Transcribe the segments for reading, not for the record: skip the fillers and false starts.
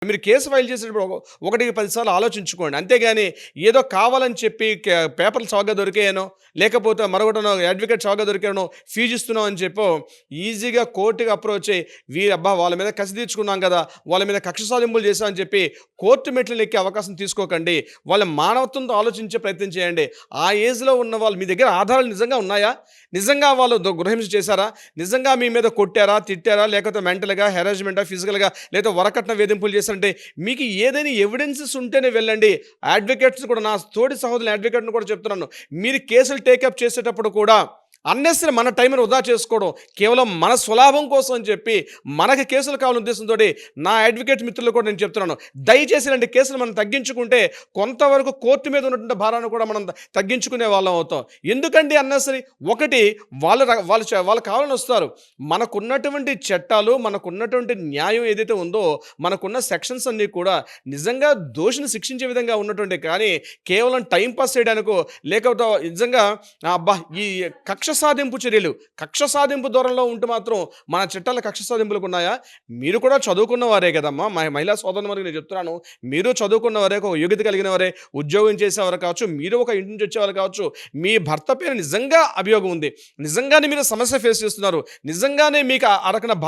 మీరు case file చేసేటప్పుడు ఒకటికి 10 సార్లు ఆలోచించుకోండి. అంతేగాని ఏదో కావాలని చెప్పి పేపర్లు చవకగా దొరికాయనో, లేకపోతే మరొకటనో అడ్వకేట్ చవకగా దొరికానో, ఫీజు ఇస్తున్నాం అని చెప్పో ఈజీగా కోర్ట్‌కి అప్రోచ్ అయ్యి అబ్బా! వాళ్ళ మీద కసి తీర్చుకున్నాం గదా! వాళ్ళ మీద కక్ష సాధింపులు చేశామని చెప్పి కోర్టు మెట్లను ఎక్కే అవకాశం తీసుకోకండి. వాళ్ళ మానవత్వంతో ఆలోచించే ప్రయత్నం చేయండి. ఆ ఏజ్‌లో ఉన్న వాళ్ళు మీ దగ్గర ఆధారాలు నిజంగా ఉన్నాయా? నిజంగా వాళ్ళు గృహహింస చేశారా? నిజంగా మీ మీద కొట్టారా? తిట్టారా? లేకపోతే మెంటల్‌గా, హెరాస్మెంటా, ఫిజికల్‌గా లేదా వరకట్న వేధింపులు చేశారంటే మీకు ఏదైనా ఎవిడెన్సెస్ ఉంటేనే వెళ్ళండి. అడ్వకేట్స్ కూడా నా తోటి సహోదరులు అడ్వకేట్‌ని కూడా చెప్తున్నాను. మీరు కేసులు టేకప్ చేసేటప్పుడు కూడా అన్నెసరీ మన టైంని వృధా చేసుకోవడం, కేవలం మన స్వలాభం కోసం అని చెప్పి మనకి కేసులు కావాలనే ఉద్దేశంతోటి నా అడ్వకేట్ మిత్రులు కూడా నేను చెప్తున్నాను. దయచేసి ఇలాంటి కేసులు మనం తగ్గించుకుంటే కొంతవరకు కోర్టు మీద ఉన్నటువంటి భారాన్ని కూడా మనం తగ్గించుకునే వాళ్ళం అవుతాం. ఎందుకండి అన్నెసరీ? ఒకటి వాళ్ళు కావాలని వస్తారు. మనకున్నటువంటి చట్టాలు, మనకున్నటువంటి న్యాయం ఏదైతే ఉందో, మనకున్న సెక్షన్స్ అన్నీ కూడా నిజంగా దోషిని శిక్షించే విధంగా ఉన్నటువంటివి కానీ, కేవలం టైమ్ పాస్ చేయడానికో, లేకపోతే నిజంగా అబ్బా! ఈ కక్ష సాధింపు ధోరణిలో ఉంటే మాత్రం మన చట్టాల కక్ష సాధింపులకున్నాయా? మీరు కూడా చదువుకున్న వారే కదమ్మా! మహిళా సోదరులకి నేను చెప్తున్నాను. మీరు చదువుకున్న వారే, ఒక యోగ్యత కలిగిన వారే, ఉద్యోగం చేసేవారు కావచ్చు, మీరు ఒక ఇంటి నుంచి వచ్చేవాళ్ళు కావచ్చు. మీ భర్త పైన నిజంగా అభియోగం ఉంది. నిజంగానే మీరు సమస్య ఫేస్ చేస్తున్నారు. నిజంగానే మీకు ఆ రకమైన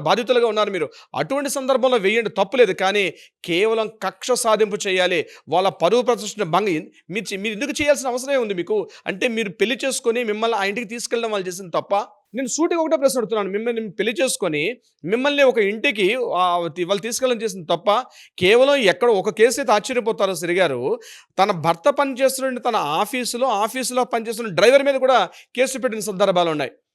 బాధితులుగా ఉన్నారు మీరు. అటువంటి సందర్భంలో వేయండి, తప్పులేదు. కానీ కేవలం కక్ష సాధింపు చేయాలి. వాళ్ళ పరువు ప్రతిష్టను మీరు ఎందుకు చేయాల్సిన అవసరమే ఉంది మీకు? అంటే మీరు పెళ్లి చేసుకొని మిమ్మల్ని ఆ ఇంటికి తీసుకెళ్ళడం వాళ్ళు చేసింది తప్పా? నేను సూటిగా ఒకటే ప్రశ్న అడుగుతున్నాను. మిమ్మల్ని పెళ్లి చేసుకొని మిమ్మల్ని ఒక ఇంటికి వాళ్ళు తీసుకెళ్ళడం చేసింది తప్పా? కేవలం ఎక్కడో ఒక కేసు అయితే ఆశ్చర్యపోతారు సిరిగారు. తన భర్త పనిచేస్తున్న తన ఆఫీసులో పనిచేస్తున్న డ్రైవర్ మీద కూడా కేసు పెట్టిన సందర్భాలున్నాయి.